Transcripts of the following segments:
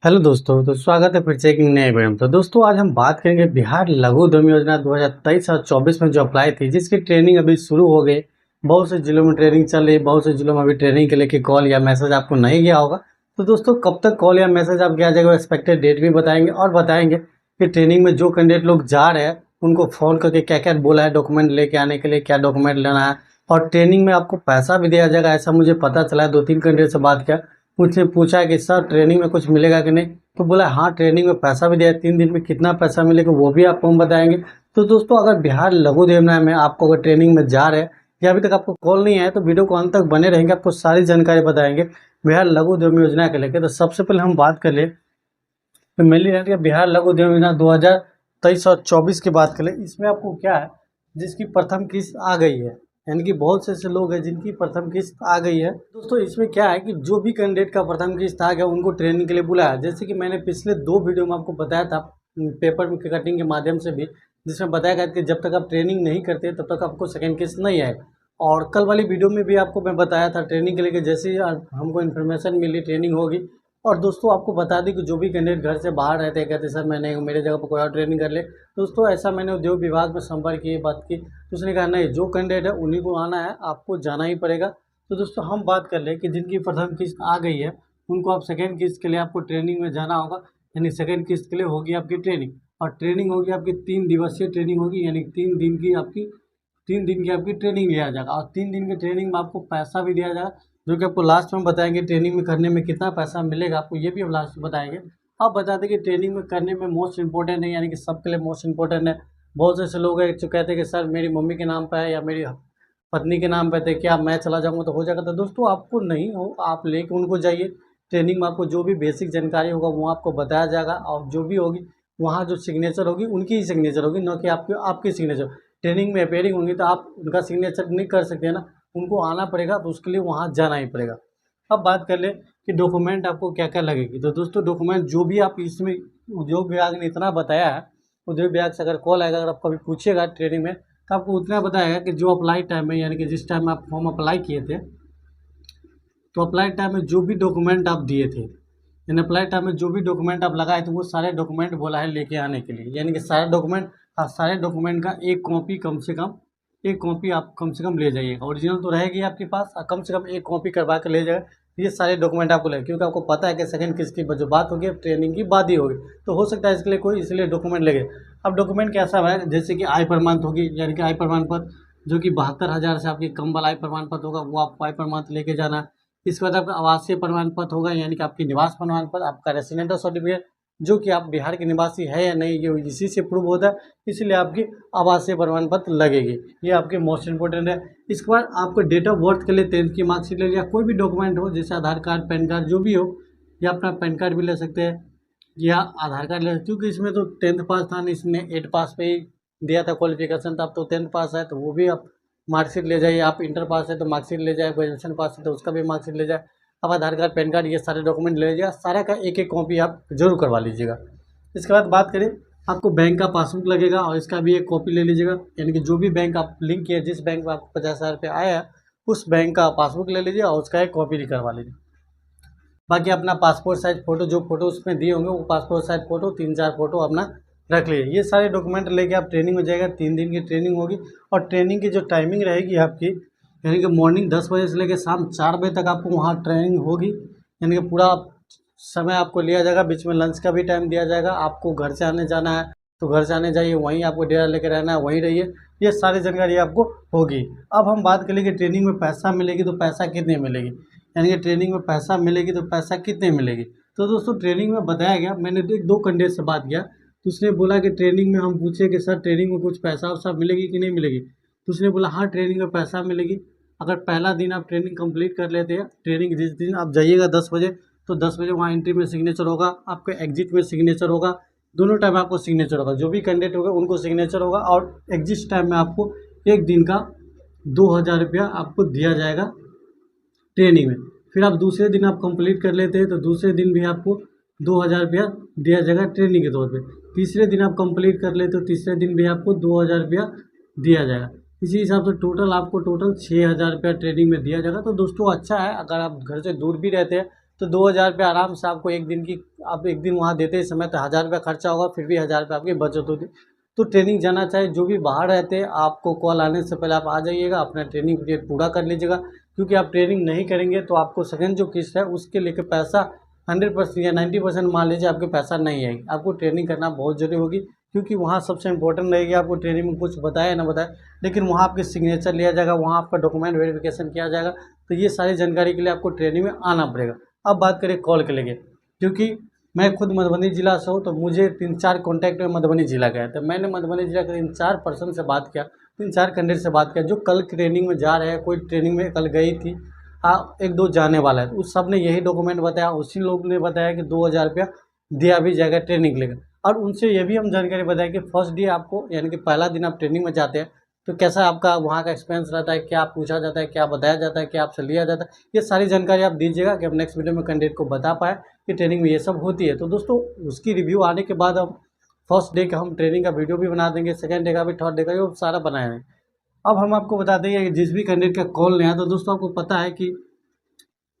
Hello दोस्तों, तो स्वागत है फिर से एक नए वीडियो में। तो दोस्तों आज हम बात करेंगे बिहार लघु उद्यम योजना 2023 और 24 में जो अप्लाई थी, जिसकी ट्रेनिंग अभी शुरू हो गई। बहुत से जिलों में ट्रेनिंग चल रही है, बहुत से जिलों में अभी ट्रेनिंग के लिए कॉल या मैसेज आपको नहीं गया होगा। तो दोस्तों कब तक कॉल या मैसेज आप गया जाएगा, एक्सपेक्टेड डेट भी बताएंगे और बताएंगे कि ट्रेनिंग में जो कैंडिडेट लोग जा रहे हैं उनको फ़ोन करके क्या क्या बोला है, डॉक्यूमेंट लेके आने के लिए क्या डॉक्यूमेंट लेना है, और ट्रेनिंग में आपको पैसा भी दिया जाएगा। ऐसा मुझे पता चला है, 2-3 कैंडिडेट से बात किया, मुझसे पूछा कि सर ट्रेनिंग में कुछ मिलेगा कि नहीं। तो बोला हाँ ट्रेनिंग में पैसा भी दिया है, 3 दिन में कितना पैसा मिलेगा वो भी आपको हम बताएंगे। तो दोस्तों अगर बिहार लघु योजना में आपको अगर ट्रेनिंग में जा रहे हैं या अभी तक आपको कॉल नहीं आया, तो वीडियो को अंत तक बने रहेंगे, आपको सारी जानकारी बताएंगे बिहार लघु उद्यम योजना के लेकर। तो सबसे पहले हम बात कर ले तो मेनली रहती है बिहार लघु उद्यम योजना 2023 और 24 की बात करें। इसमें आपको क्या है, जिसकी प्रथम किस्त आ गई है, यानी कि बहुत से ऐसे लोग हैं जिनकी प्रथम किस्त आ गई है। दोस्तों इसमें क्या है कि जो भी कैंडिडेट का प्रथम किस्त आ गया उनको ट्रेनिंग के लिए बुलाया, जैसे कि मैंने पिछले 2 वीडियो में आपको बताया था पेपर में कटिंग के माध्यम से भी, जिसमें बताया गया कि जब तक आप ट्रेनिंग नहीं करते तब तक आपको सेकेंड किस्त नहीं आएगा। और कल वाली वीडियो में भी आपको मैं बताया था ट्रेनिंग के लिए कि जैसे ही हमको इन्फॉर्मेशन मिली ट्रेनिंग होगी। और दोस्तों आपको बता दें कि जो भी कैंडिडेट घर से बाहर रहते हैं, कहते सर मैंने मेरे जगह पर कोई और ट्रेनिंग कर ले, दोस्तों ऐसा मैंने उद्योग विभाग में संपर्क किए, बात की, तो उसने कहा नहीं, जो कैंडिडेट है उन्हीं को आना है, आपको जाना ही पड़ेगा। तो दोस्तों हम बात कर ले कि जिनकी प्रथम किस्त आ गई है उनको आप सेकेंड किस्त के लिए आपको ट्रेनिंग में जाना होगा, यानी सेकेंड किस्त के लिए होगी आपकी ट्रेनिंग। और ट्रेनिंग होगी आपकी 3 दिवसीय ट्रेनिंग होगी, यानी 3 दिन की आपकी ट्रेनिंग लिया जाएगा। और 3 दिन की ट्रेनिंग में आपको पैसा भी दिया जाएगा, जो कि आपको लास्ट में बताएंगे ट्रेनिंग में करने में कितना पैसा मिलेगा आपको, ये भी हम लास्ट में बताएंगे। आप बता दें कि ट्रेनिंग में करने में मोस्ट इंपॉर्टेंट है, यानी कि सबके लिए मोस्ट इंपॉर्टेंट है। बहुत से ऐसे लोग हैं जो कहते हैं कि सर मेरी मम्मी के नाम पर है या मेरी पत्नी के नाम पे थे, क्या मैं चला जाऊँगा तो हो जाएगा। तो दोस्तों आपको नहीं हो, आप लेके उनको जाइए। ट्रेनिंग में आपको जो भी बेसिक जानकारी होगा वो आपको बताया जाएगा, और जो भी होगी वहाँ जो सिग्नेचर होगी उनकी ही सिग्नेचर होगी, न कि आपकी सिग्नेचर। ट्रेनिंग में अपेयरिंग होंगी तो आप उनका सिग्नेचर नहीं कर सकते ना, उनको आना पड़ेगा, तो उसके लिए वहाँ जाना ही पड़ेगा। अब बात कर ले कि डॉक्यूमेंट आपको क्या क्या लगेगी। तो दोस्तों डॉक्यूमेंट जो भी आप इसमें उद्योग विभाग ने इतना बताया है, उद्योग विभाग से अगर कॉल आएगा, अगर आप कभी पूछिएगा ट्रेनिंग में, तो आपको उतना बताएगा कि जो अप्लाई टाइम में, यानी कि जिस टाइम में आप फॉर्म अप्लाई किए थे, तो अप्लाई टाइम में जो भी डॉक्यूमेंट आप दिए थे, यानी अप्लाई टाइम में जो भी डॉक्यूमेंट आप लगाए थे वो सारे डॉक्यूमेंट बोला है लेके आने के लिए, यानी कि सारे डॉक्यूमेंट का एक कॉपी आप कम से कम ले जाइएगा। ओरिजिनल तो रहेगी आपके पास, कम से कम एक कॉपी करवा कर ले जाएगा। ये सारे डॉक्यूमेंट आपको लगे, क्योंकि आपको पता है कि सेकंड किस्त की जो बात होगी ट्रेनिंग की बात ही होगी, तो हो सकता है इसके लिए कोई इसलिए डॉक्यूमेंट लगे। अब डॉक्यूमेंट कैसा है, जैसे कि आय प्रमाण होगी, यानी कि आय प्रमाण पत्र जो कि 72,000 से आपकी कम वाला आय प्रमाण पत्र होगा, वो आपको आय प्रमाण पत्र लेके जाना है। इसके बाद आपका आवासीय प्रमाण पत्र होगा, यानी कि आपकी निवास प्रमाण पत्र, आपका रेसिडेंटल सर्टिफिकेट, जो कि आप बिहार के निवासी है या नहीं ये इसी से प्रूव होता है, इसलिए आपकी आवासीय प्रमाण पत्र लगेगी। ये आपके मोस्ट इंपॉर्टेंट है। इसके बाद आपको डेट ऑफ बर्थ के लिए 10th की मार्कशीट ले लिया, कोई भी डॉक्यूमेंट हो, जैसे आधार कार्ड, पैन कार्ड जो भी हो, या अपना पैन कार्ड भी ले सकते हैं या आधार कार्ड ले सकते हैं, क्योंकि इसमें तो 10th पास था, इसने 8 पास पे ही दिया था क्वालिफिकेशन, तो आप तो 10th पास है तो वो भी आप मार्कशीट ले जाइए। आप इंटर पास है तो मार्कशीट ले जाए, ग्रेजुएशन पास है तो उसका भी मार्कशीट ले जाए। अब आधार कार्ड, पैन कार्ड, ये सारे डॉक्यूमेंट ले लीजिएगा, सारा का एक एक कॉपी आप जरूर करवा लीजिएगा। इसके बाद बात करें, आपको बैंक का पासबुक लगेगा और इसका भी एक कॉपी ले लीजिएगा, यानी कि जो भी बैंक आप लिंक किए, जिस बैंक में आपको 50,000 रुपये आया है, उस बैंक का पासबुक ले लीजिए और उसका एक कॉपी भी करवा लीजिए। बाकी अपना पासपोर्ट साइज़ फ़ोटो, जो फ़ोटो उसमें दिए होंगे वो पासपोर्ट साइज़ फ़ोटो 3-4 फ़ोटो अपना रख लीजिए। ये सारे डॉक्यूमेंट लेके आप ट्रेनिंग में जाएगा। 3 दिन की ट्रेनिंग होगी, और ट्रेनिंग की जो टाइमिंग रहेगी आपकी, यानी कि मॉर्निंग 10 बजे से लेकर शाम 4 बजे तक आपको वहाँ ट्रेनिंग होगी, यानी कि पूरा समय आपको लिया जाएगा। बीच में लंच का भी टाइम दिया जाएगा। आपको घर से आने जाना है तो घर से आने जाइए, वहीं आपको डेरा लेके रहना है, वहीं रहिए। ये सारी जानकारी आपको होगी। अब हम बात करें कि ट्रेनिंग में पैसा मिलेगी तो पैसा कितने मिलेगी, यानी कि ट्रेनिंग में पैसा मिलेगी तो पैसा कितने मिलेगी। तो दोस्तों ट्रेनिंग में बताया गया, मैंने 1-2 कैंडिडेट से बात किया, तो उसने बोला कि ट्रेनिंग में हम पूछे कि सर ट्रेनिंग में कुछ पैसा और सब मिलेगी कि नहीं मिलेगी, तो उसने बोला हाँ ट्रेनिंग में पैसा मिलेगी। अगर पहला दिन आप ट्रेनिंग कंप्लीट कर लेते हैं, ट्रेनिंग जिस दिन आप जाइएगा 10 बजे, तो 10 बजे वहाँ एंट्री में सिग्नेचर होगा, आपके एग्जिट में सिग्नेचर होगा, दोनों टाइम आपको सिग्नेचर होगा। जो भी कैंडिडेट होगा उनको सिग्नेचर होगा, और एग्जिट टाइम में आपको एक दिन का 2,000 रुपया आपको दिया जाएगा ट्रेनिंग में। फिर आप दूसरे दिन आप कंप्लीट कर लेते हैं तो दूसरे दिन भी आपको 2,000 रुपया दिया जाएगा ट्रेनिंग के तौर पे। तीसरे दिन आप कंप्लीट कर लेते हो, तीसरे दिन भी आपको 2,000 रुपया दिया जाएगा। इसी हिसाब से टोटल 6,000 रुपया ट्रेनिंग में दिया जाएगा। तो दोस्तों अच्छा है, अगर आप घर से दूर भी रहते हैं तो 2000 रुपये आराम से आपको एक दिन की, आप एक दिन वहाँ देते समय तो 1000 रुपये खर्चा होगा, फिर भी 1000 रुपये आपकी बचत होती। तो ट्रेनिंग जाना चाहे जो भी बाहर रहते हैं, आपको कॉल आने से पहले आप आ जाइएगा, अपना ट्रेनिंग पीरियड पूरा कर लीजिएगा, क्योंकि आप ट्रेनिंग नहीं करेंगे तो आपको सेकंड जो किस्त है उसके लेके पैसा 100% या 90% मान लीजिए आपके पैसा नहीं आएगी। आपको ट्रेनिंग करना बहुत जरूरी होगी, क्योंकि वहाँ सबसे इंपॉर्टेंट रहेगी, आपको ट्रेनिंग में कुछ बताया ना बताए, लेकिन वहाँ आपके सिग्नेचर लिया जाएगा, वहाँ आपका डॉक्यूमेंट वेरिफिकेशन किया जाएगा। तो ये सारी जानकारी के लिए आपको ट्रेनिंग में आना पड़ेगा। अब बात करें कॉल के लिए, क्योंकि मैं खुद मधुबनी ज़िला से हूँ, तो मुझे 3-4 कॉन्टैक्ट में मधुबनी ज़िला गया था। मैंने मधुबनी ज़िला के 3-4 पर्सन से बात किया, 3-4 कैंडिडेट से बात किया जो कल ट्रेनिंग में जा रहे हैं। कोई ट्रेनिंग में कल गई थी, हाँ 1-2 जाने वाला है, तो उस सब ने यही डॉक्यूमेंट बताया। उसी लोग ने बताया कि 2000 रुपया दिया भी जाएगा ट्रेनिंग लेकर। और उनसे ये भी हम जानकारी बताया कि फर्स्ट डे आपको, यानी कि पहला दिन आप ट्रेनिंग में जाते हैं, तो कैसा आपका वहाँ का एक्सपीरियंस रहता है, क्या पूछा जाता है, क्या बताया जाता है, क्या आपसे लिया जाता है, ये सारी जानकारी आप दीजिएगा कि हम नेक्स्ट वीडियो में कैंडिडेट को बता पाए कि ट्रेनिंग में ये सब होती है। तो दोस्तों उसकी रिव्यू आने के बाद हम फर्स्ट डे का हम ट्रेनिंग का वीडियो भी बना देंगे, सेकंड डे का भी, थर्ड डे का भी, वो सारा बनाए हैं। अब हम आपको बता देंगे कि जिस भी कैंडिडेट का कॉल नहीं आया, तो दोस्तों आपको पता है कि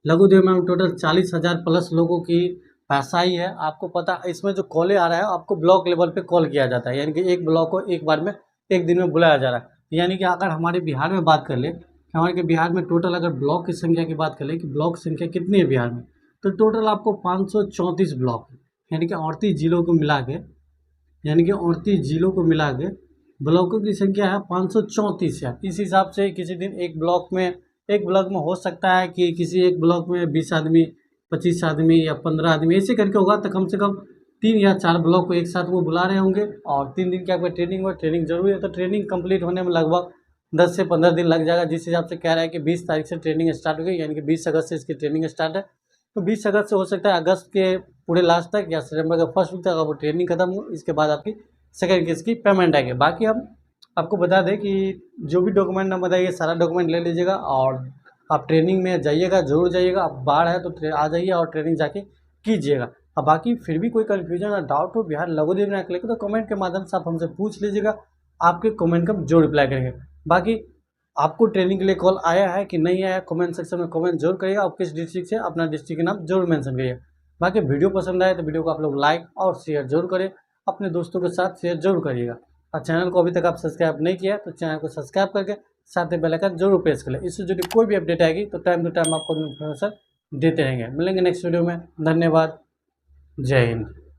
लघु उद्योग में टोटल 40,000 प्लस लोगों की पैसा ही है। आपको पता इसमें जो कॉलें आ रहा है, आपको ब्लॉक लेवल पे कॉल किया जाता है, यानी कि एक ब्लॉक को एक बार में एक दिन में बुलाया जा रहा है। यानी कि अगर हमारे बिहार में बात कर ले, हमारे के बिहार में टोटल अगर ब्लॉक की संख्या की बात कर ले कि ब्लॉक संख्या कितनी है बिहार में, तो टोटल आपको 534 ब्लॉक है, यानी कि 38 जिलों को मिला के, ब्लॉकों की संख्या है 534 है। इस हिसाब से किसी दिन एक ब्लॉक में हो सकता है कि किसी एक ब्लॉक में 20 आदमी, 25 आदमी या 15 आदमी ऐसे करके होगा, तो कम से कम 3 या 4 ब्लॉक को एक साथ वो बुला रहे होंगे। और 3 दिन की आपका ट्रेनिंग हुआ, ट्रेनिंग जरूरी है, तो ट्रेनिंग कंप्लीट होने में लगभग 10 से 15 दिन लग जाएगा। जिस हिसाब से कह रहा है कि 20 तारीख से ट्रेनिंग स्टार्ट हो गई, यानी कि 20 अगस्त से इसकी ट्रेनिंग स्टार्ट है। तो 20 अगस्त से हो सकता है अगस्त के पूरे लास्ट तक या सितंबर के फर्स्ट वीक तक वो ट्रेनिंग खत्म हो, इसके बाद आपकी सेकेंड किस्त की पेमेंट आएगी। बाकी हम आपको बता दें कि जो भी डॉक्यूमेंट हम बताइए सारा डॉक्यूमेंट ले लीजिएगा, और आप ट्रेनिंग में जाइएगा, जरूर जाइएगा। आप बाहर है तो आ जाइए और ट्रेनिंग जाके कीजिएगा। अब बाकी फिर भी कोई कन्फ्यूजन या डाउट हो बिहार लघु उद्योग में लेकर, तो कमेंट के माध्यम से आप हमसे पूछ लीजिएगा, आपके कमेंट का हम जरूर रिप्लाई करेंगे। बाकी आपको ट्रेनिंग के लिए कॉल आया है कि नहीं आया, कमेंट सेक्शन में कमेंट जरूर करिएगा। आप किस डिस्ट्रिक्ट से, अपना डिस्ट्रिक्ट का नाम जरूर मेंशन करिए। बाकी वीडियो पसंद आए तो वीडियो को आप लोग लाइक और शेयर जरूर करें, अपने दोस्तों के साथ शेयर जरूर करिएगा। और चैनल को अभी तक आप सब्सक्राइब नहीं किया तो चैनल को सब्सक्राइब करके साथ में बेल आइकन जरूर प्रेस कर लें। इससे जुड़ी कोई भी अपडेट आएगी तो टाइम टू टाइम आपको इन्फॉर्मेशन देते रहेंगे। मिलेंगे नेक्स्ट वीडियो में। धन्यवाद। जय हिंद।